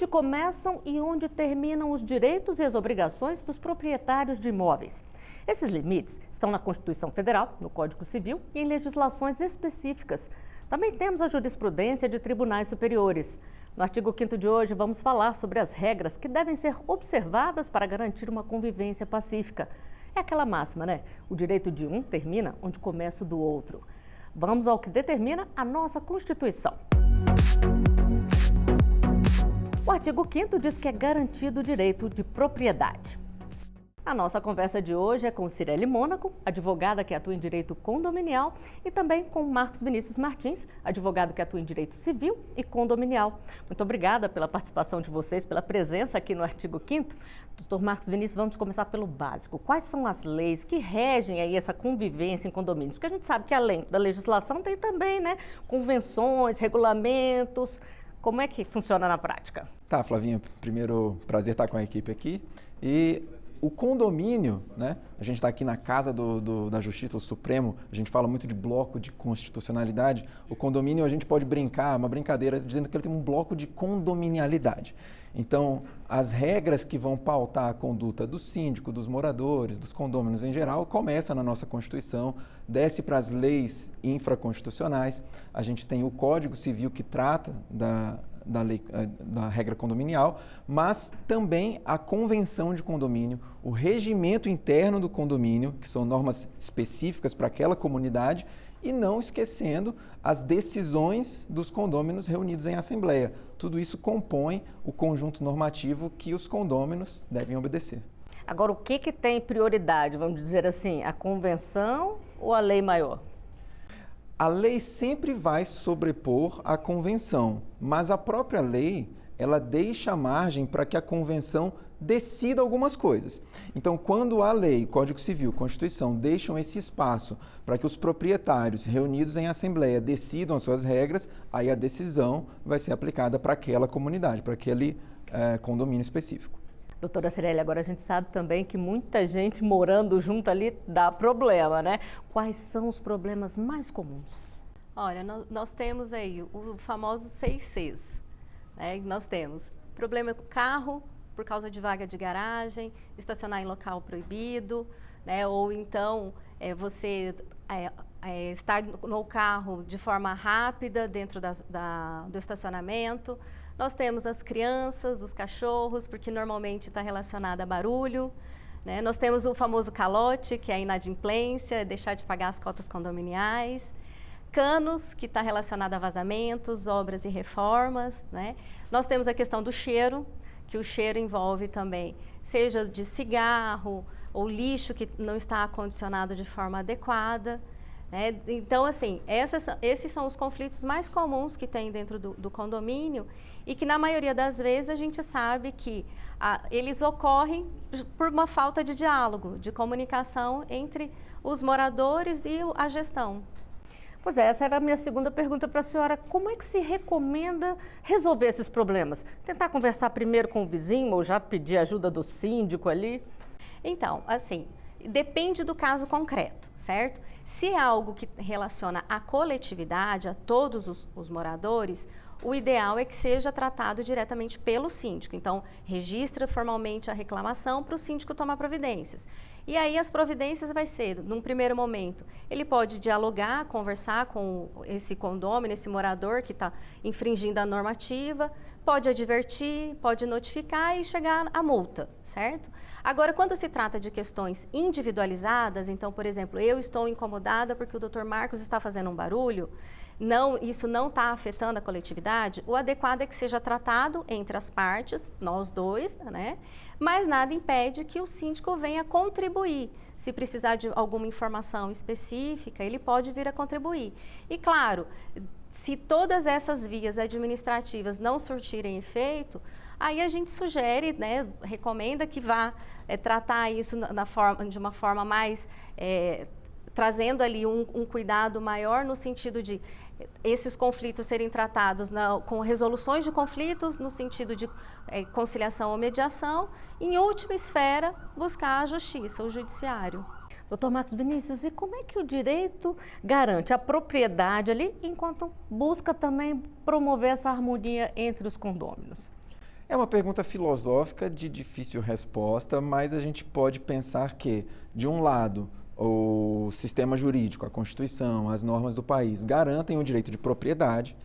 onde começam e onde terminam os direitos e as obrigações dos proprietários de imóveis. Esses limites estão na Constituição Federal, no Código Civil e em legislações específicas. Também temos a jurisprudência de tribunais superiores. No artigo 5º de hoje, vamos falar sobre as regras que devem ser observadas para garantir uma convivência pacífica. É aquela máxima, né? O direito de um termina onde começa o do outro. Vamos ao que determina a nossa Constituição. O artigo 5º diz que é garantido o direito de propriedade. A nossa conversa de hoje é com Cirele Mônaco, advogada que atua em direito condominial, e também com Marcos Vinícius Martins, advogado que atua em direito civil e condominial. Muito obrigada pela participação de vocês, pela presença aqui no artigo 5º. Doutor Marcos Vinícius, vamos começar pelo básico. Quais são as leis que regem aí essa convivência em condomínios? Porque a gente sabe que além da legislação tem também, convenções, regulamentos. Como é que funciona na prática? Tá, Flavinha, primeiro prazer estar com a equipe aqui. E o condomínio, a gente está aqui na Casa da Justiça, o Supremo, a gente fala muito de bloco de constitucionalidade. O condomínio a gente pode brincar, uma brincadeira, dizendo que ele tem um bloco de condominialidade. Então, as regras que vão pautar a conduta do síndico, dos moradores, dos condôminos em geral, começa na nossa Constituição, desce para as leis infraconstitucionais. A gente tem o Código Civil que trata da regra condominial, mas também a convenção de condomínio, o regimento interno do condomínio, que são normas específicas para aquela comunidade, e não esquecendo as decisões dos condôminos reunidos em assembleia. Tudo isso compõe o conjunto normativo que os condôminos devem obedecer. Agora, o que tem prioridade, vamos dizer assim, a convenção ou a lei maior? A lei sempre vai sobrepor a convenção, mas a própria lei, ela deixa margem para que a convenção decida algumas coisas. Então, quando a lei, Código Civil, Constituição deixam esse espaço para que os proprietários reunidos em assembleia decidam as suas regras, aí a decisão vai ser aplicada para aquela comunidade, para aquele condomínio específico. Doutora Cirele, agora a gente sabe também que muita gente morando junto ali dá problema, né? Quais são os problemas mais comuns? Olha, nós temos aí o famoso 6Cs, né? Nós temos problema com carro, por causa de vaga de garagem, estacionar em local proibido, né? Ou então você estar no carro de forma rápida dentro do estacionamento. Nós temos as crianças, os cachorros, porque normalmente está relacionado a barulho, né? Nós temos o famoso calote, que é a inadimplência, deixar de pagar as cotas condominiais. Canos, que está relacionado a vazamentos, obras e reformas, né? Nós temos a questão do cheiro, que o cheiro envolve também, seja de cigarro ou lixo que não está acondicionado de forma adequada, né? Então, assim, esses são os conflitos mais comuns que tem dentro do condomínio e que, na maioria das vezes, a gente sabe que eles ocorrem por uma falta de diálogo, de comunicação entre os moradores e a gestão. Pois é, essa era a minha segunda pergunta para a senhora. Como é que se recomenda resolver esses problemas? Tentar conversar primeiro com o vizinho ou já pedir ajuda do síndico ali? Então, assim, depende do caso concreto, certo? Se é algo que relaciona a coletividade, a todos os moradores, o ideal é que seja tratado diretamente pelo síndico. Então, registra formalmente a reclamação para o síndico tomar providências. E aí as providências vai ser, num primeiro momento, ele pode dialogar, conversar com esse condômino, esse morador que está infringindo a normativa, pode advertir, pode notificar e chegar à multa, certo? Agora, quando se trata de questões individualizadas, então, por exemplo, eu estou incomodada porque o Dr. Marcos está fazendo um barulho, isso não está afetando a coletividade, o adequado é que seja tratado entre as partes, nós dois, né? Mas nada impede que o síndico venha contribuir. Se precisar de alguma informação específica, ele pode vir a contribuir. E claro, se todas essas vias administrativas não surtirem efeito, aí a gente sugere, recomenda que vá tratar isso de uma forma mais trazendo ali um cuidado maior no sentido de esses conflitos serem tratados com resoluções de conflitos no sentido de conciliação ou mediação, e, em última esfera, buscar a justiça, o judiciário. Doutor Marcos Vinícius, e como é que o direito garante a propriedade ali, enquanto busca também promover essa harmonia entre os condôminos? É uma pergunta filosófica de difícil resposta, mas a gente pode pensar que, de um lado, o sistema jurídico, a Constituição, as normas do país garantem o direito de propriedade,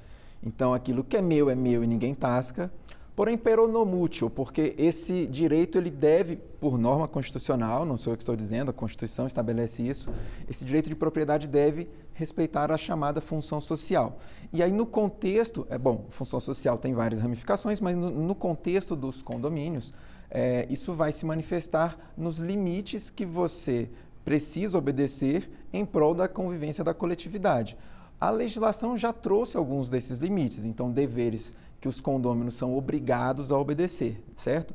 então aquilo que é meu e ninguém tasca, porém pero no mútuo, porque esse direito ele deve, por norma constitucional, não sou eu que estou dizendo, a Constituição estabelece isso, esse direito de propriedade deve respeitar a chamada função social. E aí no contexto, função social tem várias ramificações, mas no contexto dos condomínios, isso vai se manifestar nos limites que você precisa obedecer em prol da convivência da coletividade. A legislação já trouxe alguns desses limites, então deveres que os condôminos são obrigados a obedecer, certo?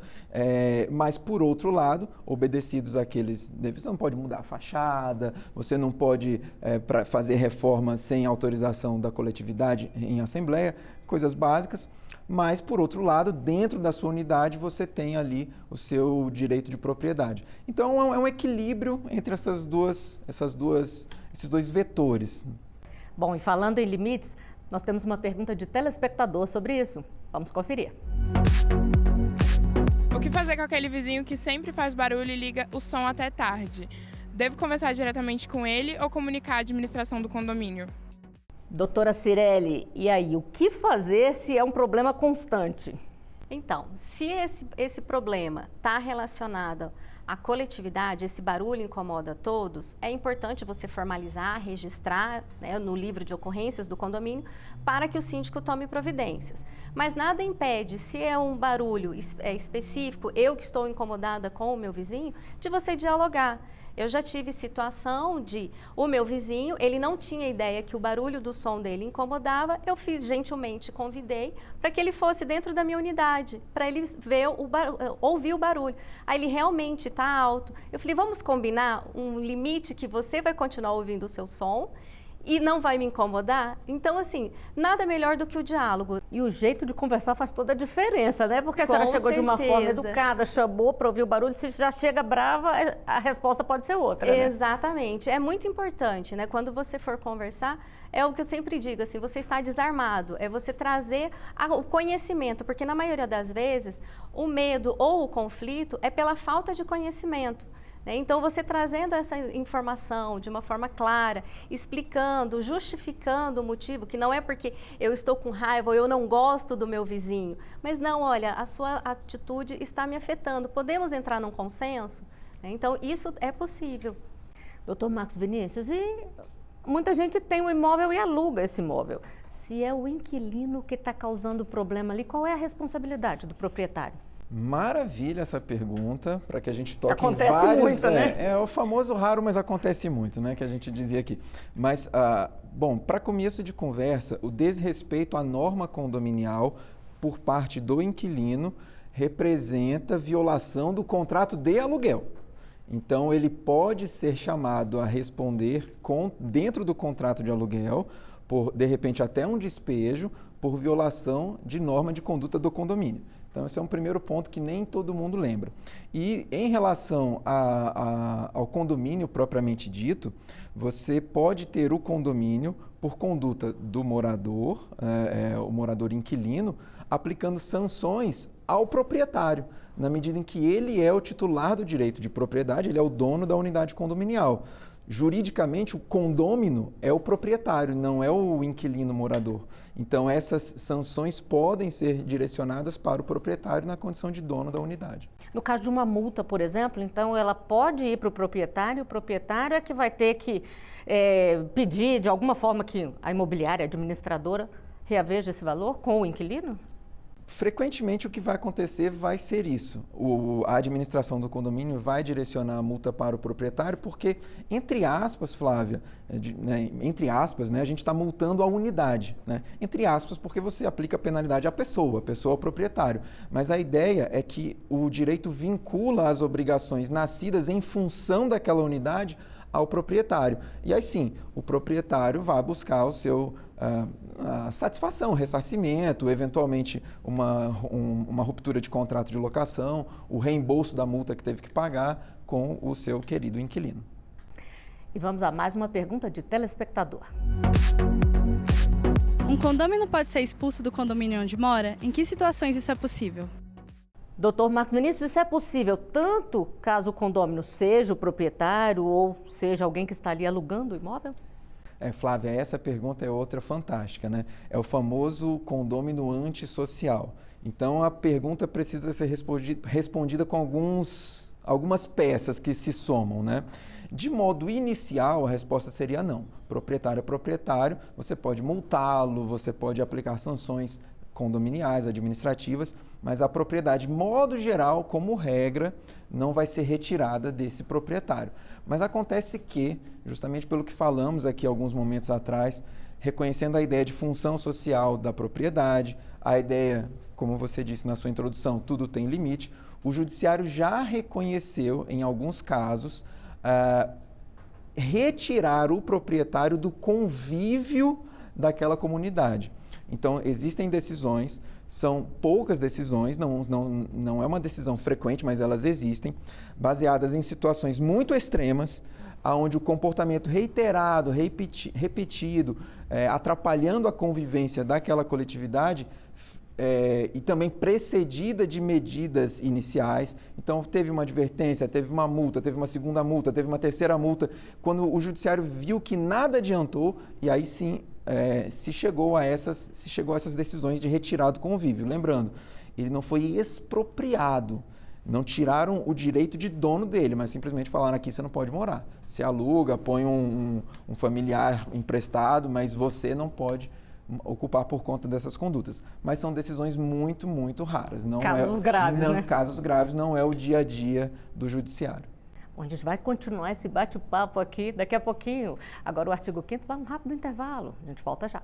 Mas, por outro lado, obedecidos àqueles deveres, você não pode mudar a fachada, você não pode fazer reformas sem autorização da coletividade em assembleia, coisas básicas. Mas, por outro lado, dentro da sua unidade, você tem ali o seu direito de propriedade. Então, é um equilíbrio entre esses dois vetores. Bom, e falando em limites, nós temos uma pergunta de telespectador sobre isso. Vamos conferir. O que fazer com aquele vizinho que sempre faz barulho e liga o som até tarde? Devo conversar diretamente com ele ou comunicar à administração do condomínio? Doutora Cirelli, e aí, o que fazer se é um problema constante? Então, se esse problema está relacionado à coletividade, esse barulho incomoda todos, é importante você formalizar, registrar, né, no livro de ocorrências do condomínio para que o síndico tome providências. Mas nada impede, se é um barulho específico, eu que estou incomodada com o meu vizinho, de você dialogar. Eu já tive situação de o meu vizinho, ele não tinha ideia que o barulho do som dele incomodava, eu gentilmente convidei para que ele fosse dentro da minha unidade, para ele ouvir o barulho. Aí ele realmente está alto. Eu falei, vamos combinar um limite que você vai continuar ouvindo o seu som e não vai me incomodar? Então, assim, nada melhor do que o diálogo. E o jeito de conversar faz toda a diferença, né? Porque a senhora chegou de uma forma educada, chamou para ouvir o barulho, se já chega brava, a resposta pode ser outra, né? Exatamente. É muito importante, né? Quando você for conversar, é o que eu sempre digo, assim, você está desarmado, é você trazer o conhecimento, porque na maioria das vezes, o medo ou o conflito é pela falta de conhecimento. Então, você trazendo essa informação de uma forma clara, explicando, justificando o motivo, que não é porque eu estou com raiva ou eu não gosto do meu vizinho, mas não, olha, a sua atitude está me afetando, podemos entrar num consenso? Então, isso é possível. Doutor Marcos Vinícius, e muita gente tem um imóvel e aluga esse imóvel. Se é o inquilino que está causando o problema ali, qual é a responsabilidade do proprietário? Maravilha essa pergunta, para que a gente toque acontece em vários... muito, né? É o famoso raro, mas acontece muito, né? Que a gente dizia aqui. Mas, para começo de conversa, o desrespeito à norma condominial por parte do inquilino representa violação do contrato de aluguel. Então, ele pode ser chamado a responder dentro do contrato de aluguel, por, de repente, até um despejo, por violação de norma de conduta do condomínio. Então, esse é um primeiro ponto que nem todo mundo lembra. E em relação ao condomínio propriamente dito, você pode ter o condomínio por conduta do morador, o morador inquilino, aplicando sanções ao proprietário, na medida em que ele é o titular do direito de propriedade, ele é o dono da unidade condominial. Juridicamente, o condômino é o proprietário, não é o inquilino morador. Então, essas sanções podem ser direcionadas para o proprietário na condição de dono da unidade. No caso de uma multa, por exemplo, então ela pode ir para o proprietário é que vai ter que pedir de alguma forma que a imobiliária, a administradora, reaveja esse valor com o inquilino? Frequentemente o que vai acontecer vai ser isso. A administração do condomínio vai direcionar a multa para o proprietário porque, entre aspas, Flávia, entre aspas, né, a gente está multando a unidade. Né? Entre aspas, porque você aplica a penalidade à pessoa ao proprietário. Mas a ideia é que o direito vincula as obrigações nascidas em função daquela unidade ao proprietário. E aí sim, o proprietário vai buscar o seu a satisfação, o ressarcimento, eventualmente uma ruptura de contrato de locação, o reembolso da multa que teve que pagar com o seu querido inquilino. E vamos a mais uma pergunta de telespectador. Um condômino pode ser expulso do condomínio onde mora? Em que situações isso é possível? Doutor Marcos Vinícius, isso é possível tanto caso o condômino seja o proprietário ou seja alguém que está ali alugando o imóvel? Flávia, essa pergunta é outra fantástica, né? É o famoso condômino antissocial. Então, a pergunta precisa ser respondida com algumas peças que se somam, né? De modo inicial, a resposta seria não. Proprietário é proprietário, você pode multá-lo, você pode aplicar sanções condominiais, administrativas, mas a propriedade, de modo geral, como regra, não vai ser retirada desse proprietário. Mas acontece que, justamente pelo que falamos aqui alguns momentos atrás, reconhecendo a ideia de função social da propriedade, a ideia, como você disse na sua introdução, tudo tem limite, o judiciário já reconheceu, em alguns casos, retirar o proprietário do convívio daquela comunidade. Então, existem decisões, são poucas decisões, não é uma decisão frequente, mas elas existem, baseadas em situações muito extremas, onde o comportamento reiterado, repetido, atrapalhando a convivência daquela coletividade, e também precedida de medidas iniciais. Então, teve uma advertência, teve uma multa, teve uma segunda multa, teve uma terceira multa. Quando o judiciário viu que nada adiantou, e aí sim se chegou a essas decisões de retirada do convívio. Lembrando, ele não foi expropriado, não tiraram o direito de dono dele, mas simplesmente falaram: aqui você não pode morar. Você aluga, põe um familiar emprestado, mas você não pode ocupar por conta dessas condutas. Mas são decisões muito, muito raras. Casos graves, né? Casos graves não é o dia a dia do judiciário. Bom, a gente vai continuar esse bate-papo aqui daqui a pouquinho. Agora o artigo 5º vai um rápido intervalo. A gente volta já.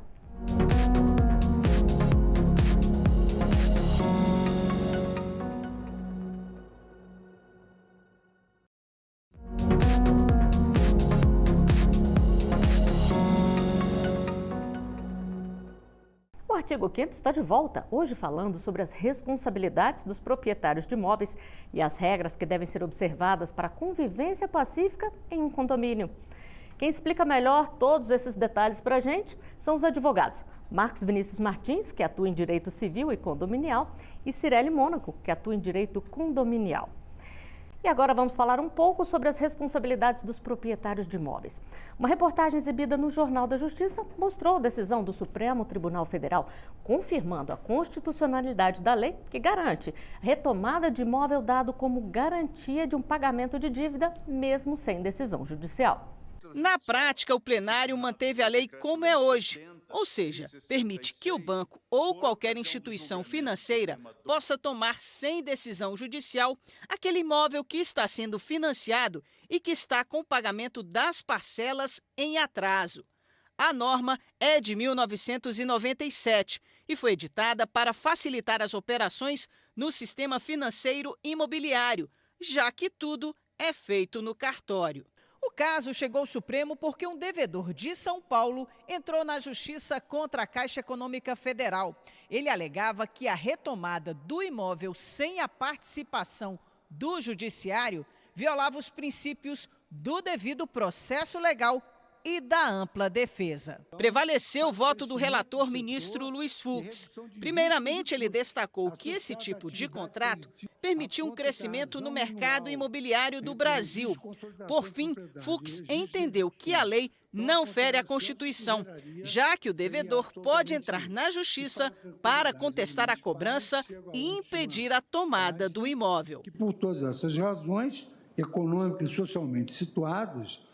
O artigo 5º está de volta, hoje falando sobre as responsabilidades dos proprietários de imóveis e as regras que devem ser observadas para a convivência pacífica em um condomínio. Quem explica melhor todos esses detalhes para a gente são os advogados Marcos Vinícius Martins, que atua em direito civil e condominial, e Cirele Mônaco, que atua em direito condominial. E agora vamos falar um pouco sobre as responsabilidades dos proprietários de imóveis. Uma reportagem exibida no Jornal da Justiça mostrou a decisão do Supremo Tribunal Federal confirmando a constitucionalidade da lei que garante a retomada de imóvel dado como garantia de um pagamento de dívida, mesmo sem decisão judicial. Na prática, o plenário manteve a lei como é hoje, ou seja, permite que o banco ou qualquer instituição financeira possa tomar sem decisão judicial aquele imóvel que está sendo financiado e que está com o pagamento das parcelas em atraso. A norma é de 1997 e foi editada para facilitar as operações no sistema financeiro imobiliário, já que tudo é feito no cartório. O caso chegou ao Supremo porque um devedor de São Paulo entrou na Justiça contra a Caixa Econômica Federal. Ele alegava que a retomada do imóvel sem a participação do Judiciário violava os princípios do devido processo legal e da ampla defesa. Prevaleceu o voto do relator ministro Luiz Fux. Primeiramente, ele destacou que esse tipo de contrato permitiu um crescimento no mercado imobiliário do Brasil. Por fim, Fux entendeu que a lei não fere a Constituição, já que o devedor pode entrar na Justiça para contestar a cobrança e impedir a tomada do imóvel. Por todas essas razões econômicas e socialmente situadas,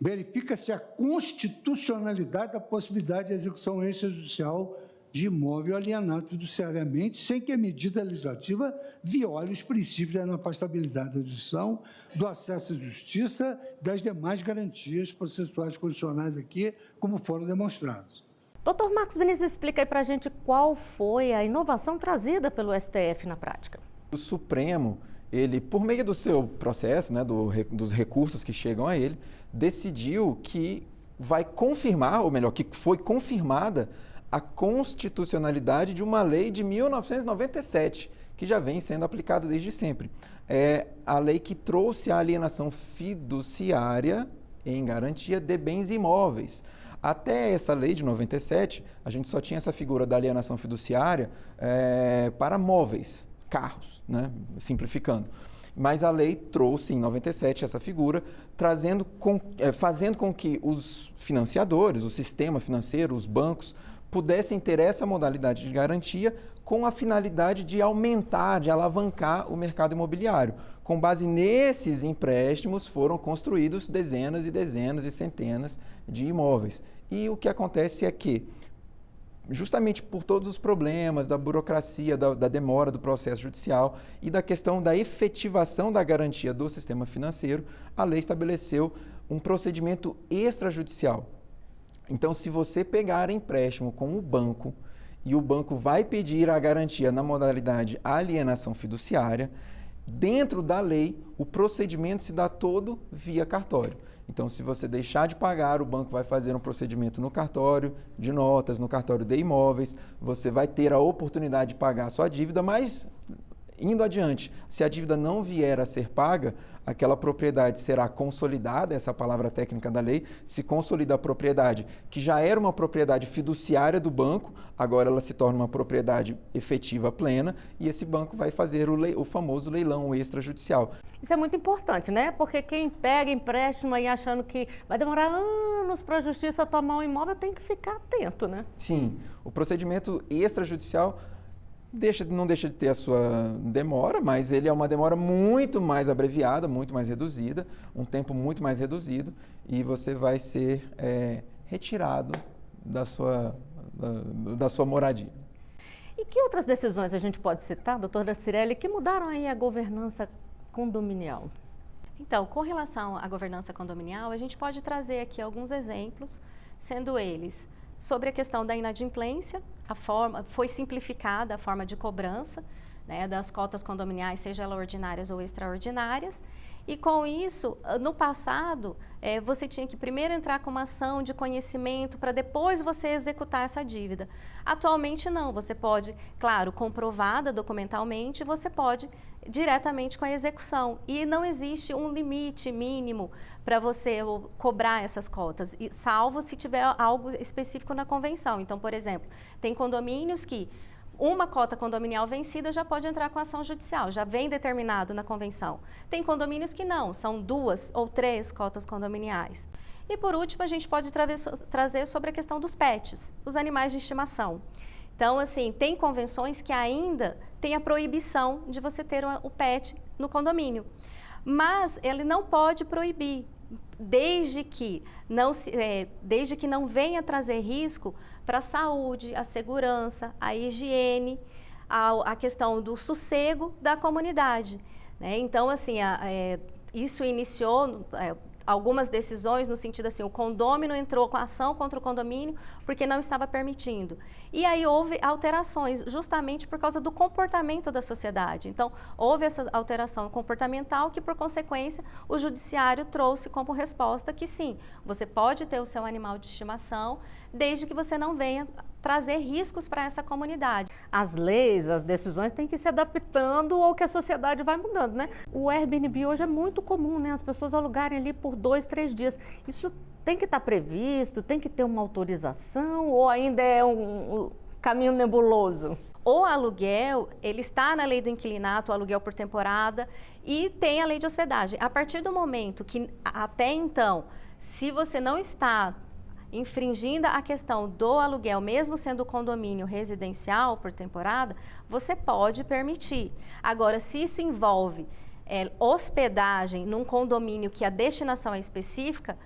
verifica-se a constitucionalidade da possibilidade de execução extrajudicial de imóvel alienado fiduciariamente, sem que a medida legislativa viole os princípios da inafastabilidade da jurisdição, do acesso à justiça, das demais garantias processuais constitucionais aqui, como foram demonstrados. Doutor Marcos Vinícius, explica aí para a gente qual foi a inovação trazida pelo STF na prática. O Supremo, ele, por meio do seu processo, né, dos recursos que chegam a ele, decidiu que vai confirmar, ou melhor, que foi confirmada a constitucionalidade de uma lei de 1997, que já vem sendo aplicada desde sempre. É a lei que trouxe a alienação fiduciária em garantia de bens imóveis. Até essa lei de 97, a gente só tinha essa figura da alienação fiduciária para móveis. carros, né? Simplificando. Mas a lei trouxe, em 97, essa figura, fazendo com que os financiadores, o sistema financeiro, os bancos, pudessem ter essa modalidade de garantia com a finalidade de aumentar, de alavancar o mercado imobiliário. Com base nesses empréstimos, foram construídos dezenas e dezenas e centenas de imóveis. E o que acontece é que, justamente por todos os problemas da burocracia, da demora do processo judicial e da questão da efetivação da garantia do sistema financeiro, a lei estabeleceu um procedimento extrajudicial. Então, se você pegar empréstimo com o banco e o banco vai pedir a garantia na modalidade alienação fiduciária, dentro da lei, o procedimento se dá todo via cartório. Então, se você deixar de pagar, o banco vai fazer um procedimento no cartório de notas, no cartório de imóveis, você vai ter a oportunidade de pagar a sua dívida, mas indo adiante, se a dívida não vier a ser paga, aquela propriedade será consolidada, essa é a palavra técnica da lei, se consolida a propriedade que já era uma propriedade fiduciária do banco, agora ela se torna uma propriedade efetiva plena e esse banco vai fazer o famoso leilão extrajudicial. Isso é muito importante, né? Porque quem pega empréstimo aí achando que vai demorar anos para a justiça tomar um imóvel tem que ficar atento, né? Sim, o procedimento extrajudicial não deixa de ter a sua demora, mas ele é uma demora muito mais abreviada, muito mais reduzida, um tempo muito mais reduzido e você vai ser retirado da sua moradia. E que outras decisões a gente pode citar, doutora Cirelli, que mudaram aí a governança condominial? Então, com relação à governança condominial, a gente pode trazer aqui alguns exemplos, sendo eles sobre a questão da inadimplência, foi simplificada a forma de cobrança, né, das cotas condominiais, seja elas ordinárias ou extraordinárias. E com isso, no passado, você tinha que primeiro entrar com uma ação de conhecimento para depois você executar essa dívida. Atualmente não, você pode, claro, comprovada documentalmente, você pode diretamente com a execução. E não existe um limite mínimo para você cobrar essas cotas, salvo se tiver algo específico na convenção. Então, por exemplo, tem condomínios que uma cota condominial vencida já pode entrar com ação judicial, já vem determinado na convenção. Tem condomínios que não, são 2 ou 3 cotas condominiais. E por último, a gente pode trazer sobre a questão dos pets, os animais de estimação. Então, assim, tem convenções que ainda tem a proibição de você ter o pet no condomínio, mas ele não pode proibir, desde que não venha trazer risco para a saúde, a segurança, a higiene, a questão do sossego da comunidade, né? Então, assim, isso iniciou algumas decisões no sentido assim, o condômino entrou com ação contra o condomínio porque não estava permitindo. E aí houve alterações justamente por causa do comportamento da sociedade. Então, houve essa alteração comportamental que, por consequência, o judiciário trouxe como resposta que sim, você pode ter o seu animal de estimação desde que você não venha trazer riscos para essa comunidade. As leis, as decisões têm que ir se adaptando ao que a sociedade vai mudando, né? O Airbnb hoje é muito comum, né? As pessoas alugarem ali por 2, 3 dias. Isso tem que estar previsto, tem que ter uma autorização ou ainda é um caminho nebuloso? O aluguel, ele está na lei do inquilinato, o aluguel por temporada, e tem a lei de hospedagem. A partir do momento que, até então, se você não está infringindo a questão do aluguel, mesmo sendo condomínio residencial por temporada, você pode permitir. Agora, se isso envolve hospedagem num condomínio que a destinação é específica,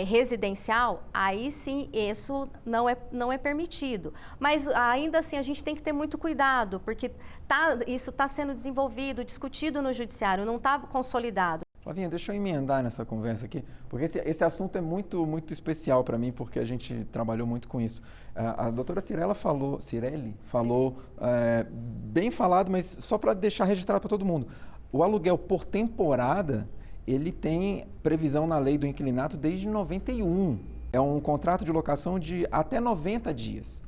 residencial, aí sim isso não é permitido. Mas ainda assim a gente tem que ter muito cuidado, porque isso está sendo desenvolvido, discutido no judiciário, não está consolidado. Flavinha, deixa eu emendar nessa conversa aqui, porque esse assunto é muito, muito especial para mim, porque a gente trabalhou muito com isso. A doutora Cirelli falou bem falado, mas só para deixar registrado para todo mundo. O aluguel por temporada, ele tem previsão na lei do inquilinato desde 91. É um contrato de locação de até 90 dias.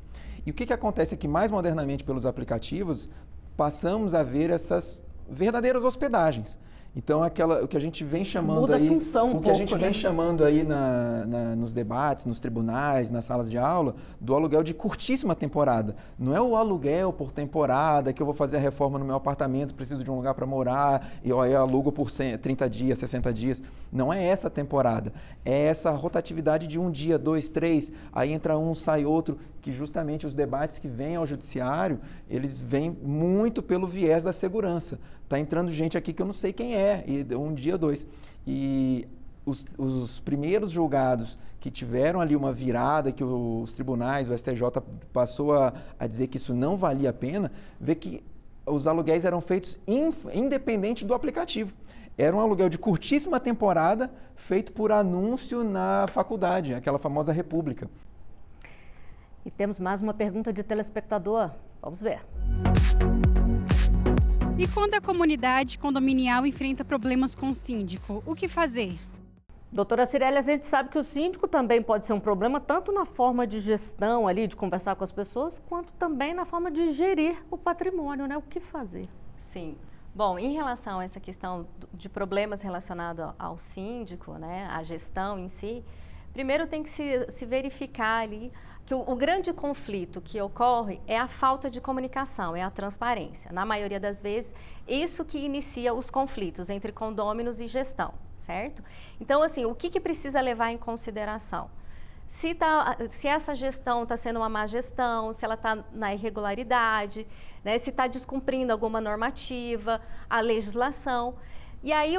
E o que acontece é que, mais modernamente pelos aplicativos, passamos a ver essas verdadeiras hospedagens. Então, o que a gente vem chamando muda aí, a função o que a gente vem chamando aí nos debates, nos tribunais, nas salas de aula, do aluguel de curtíssima temporada. Não é o aluguel por temporada, que eu vou fazer a reforma no meu apartamento, preciso de um lugar para morar, e eu alugo por 30 dias, 60 dias. Não é essa temporada. É essa rotatividade de 1 dia, 2, 3, aí entra um, sai outro, que justamente os debates que vêm ao judiciário, eles vêm muito pelo viés da segurança. Está entrando gente aqui que eu não sei quem é, e 1 dia, 2. E os primeiros julgados que tiveram ali uma virada, que os tribunais, o STJ passou a dizer que isso não valia a pena, vê que os aluguéis eram feitos independente do aplicativo. Era um aluguel de curtíssima temporada, feito por anúncio na faculdade, aquela famosa República. E temos mais uma pergunta de telespectador. Vamos ver. E quando a comunidade condominial enfrenta problemas com o síndico, o que fazer? Doutora Cireli, a gente sabe que o síndico também pode ser um problema, tanto na forma de gestão ali, de conversar com as pessoas, quanto também na forma de gerir o patrimônio, né? O que fazer? Sim. Bom, em relação a essa questão de problemas relacionados ao síndico, né, à gestão em si, primeiro tem que se verificar ali que o grande conflito que ocorre é a falta de comunicação, é a transparência. Na maioria das vezes, isso que inicia os conflitos entre condôminos e gestão, certo? Então, assim, o que precisa levar em consideração? Se essa gestão está sendo uma má gestão, se ela está na irregularidade, né, se está descumprindo alguma normativa, a legislação. E aí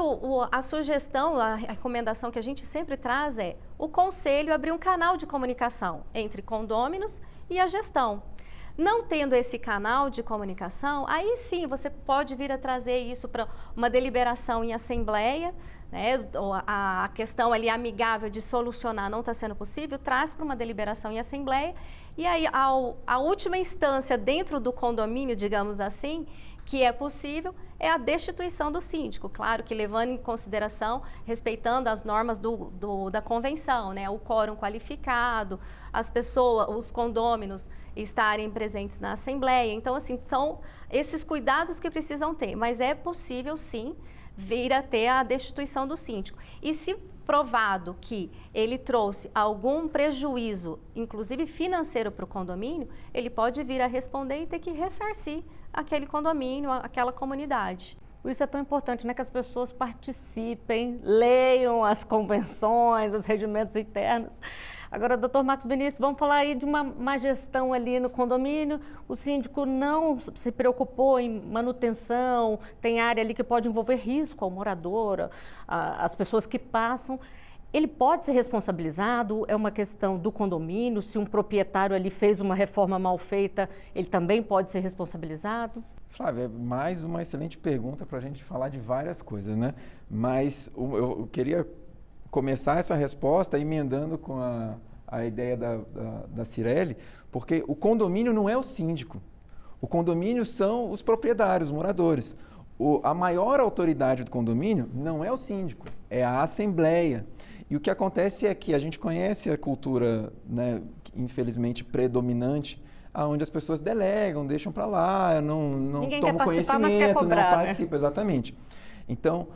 a sugestão, a recomendação que a gente sempre traz é o conselho abrir um canal de comunicação entre condôminos e a gestão. Não tendo esse canal de comunicação, aí sim você pode vir a trazer isso para uma deliberação em assembleia, né? A questão ali amigável de solucionar não está sendo possível, traz para uma deliberação em assembleia e aí a última instância dentro do condomínio, digamos assim, que é possível, é a destituição do síndico, claro que levando em consideração, respeitando as normas da convenção, né? O quórum qualificado, as pessoas, os condôminos estarem presentes na assembleia. Então, assim, são esses cuidados que precisam ter, mas é possível, sim, vir a ter a destituição do síndico. E se provado que ele trouxe algum prejuízo, inclusive financeiro para o condomínio, ele pode vir a responder e ter que ressarcir aquele condomínio, aquela comunidade. Por isso é tão importante, né, que as pessoas participem, leiam as convenções, os regimentos internos. Agora, doutor Marcos Vinícius, vamos falar aí de uma má gestão ali no condomínio. O síndico não se preocupou em manutenção, tem área ali que pode envolver risco ao morador, às pessoas que passam. Ele pode ser responsabilizado? É uma questão do condomínio? Se um proprietário ali fez uma reforma mal feita, ele também pode ser responsabilizado? Flávia, é mais uma excelente pergunta para a gente falar de várias coisas, né? Mas eu queria começar essa resposta emendando com a ideia da Cireli, porque o condomínio não é o síndico. O condomínio são os proprietários, os moradores. A maior autoridade do condomínio não é o síndico, é a assembleia. E o que acontece é que a gente conhece a cultura, né, infelizmente predominante, onde as pessoas delegam, deixam para lá, não tomam conhecimento, mas quer cobrar, não participam, né? Exatamente. Então,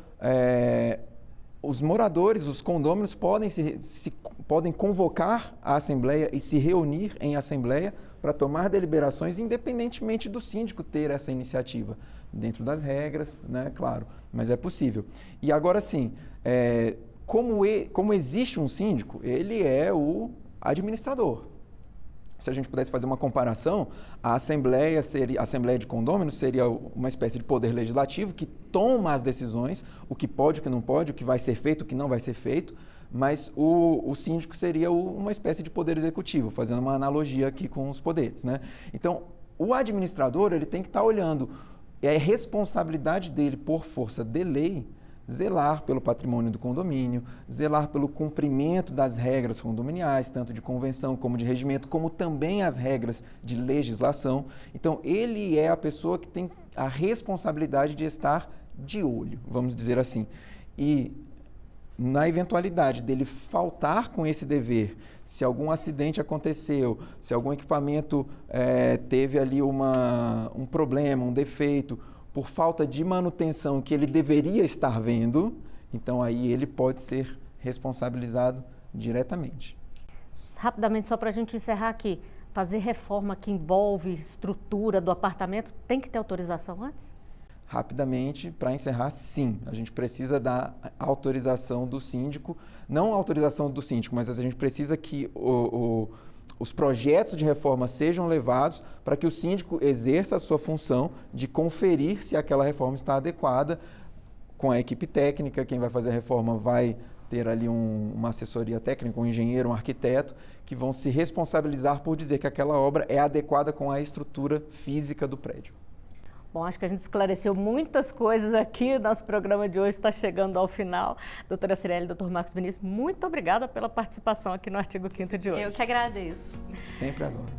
os moradores, os condôminos podem convocar a assembleia e se reunir em assembleia para tomar deliberações, independentemente do síndico ter essa iniciativa, dentro das regras, né, claro, mas é possível. E agora sim, como existe um síndico, ele é o administrador. Se a gente pudesse fazer uma comparação, a assembleia de condôminos seria uma espécie de poder legislativo que toma as decisões, o que pode, o que não pode, o que vai ser feito, o que não vai ser feito, mas o síndico seria uma espécie de poder executivo, fazendo uma analogia aqui com os poderes, né? Então, o administrador, ele tem que estar olhando, é responsabilidade dele, por força de lei, zelar pelo patrimônio do condomínio, zelar pelo cumprimento das regras condominiais, tanto de convenção como de regimento, como também as regras de legislação. Então, ele é a pessoa que tem a responsabilidade de estar de olho, vamos dizer assim. E na eventualidade dele faltar com esse dever, se algum acidente aconteceu, se algum equipamento teve ali um problema, um defeito, por falta de manutenção que ele deveria estar vendo, então aí ele pode ser responsabilizado diretamente. Rapidamente, só para a gente encerrar aqui, fazer reforma que envolve estrutura do apartamento tem que ter autorização antes? Rapidamente, para encerrar, sim, a gente precisa da autorização do síndico, não a autorização do síndico, mas a gente precisa que os projetos de reforma sejam levados para que o síndico exerça a sua função de conferir se aquela reforma está adequada com a equipe técnica. Quem vai fazer a reforma vai ter ali uma assessoria técnica, um engenheiro, um arquiteto, que vão se responsabilizar por dizer que aquela obra é adequada com a estrutura física do prédio. Bom, acho que a gente esclareceu muitas coisas aqui. O nosso programa de hoje está chegando ao final. Doutora Cirelli, doutor Marcos Vinícius, muito obrigada pela participação aqui no Artigo 5º de hoje. Eu que agradeço. Sempre às ordens.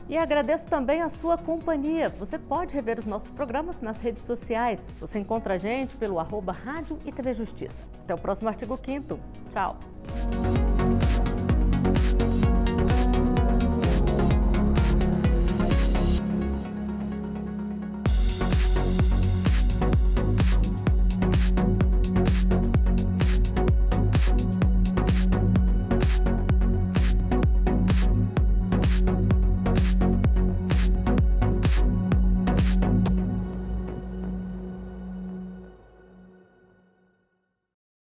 E agradeço também a sua companhia. Você pode rever os nossos programas nas redes sociais. Você encontra a gente pelo @Rádio e TV Justiça. Até o próximo Artigo 5º. Tchau.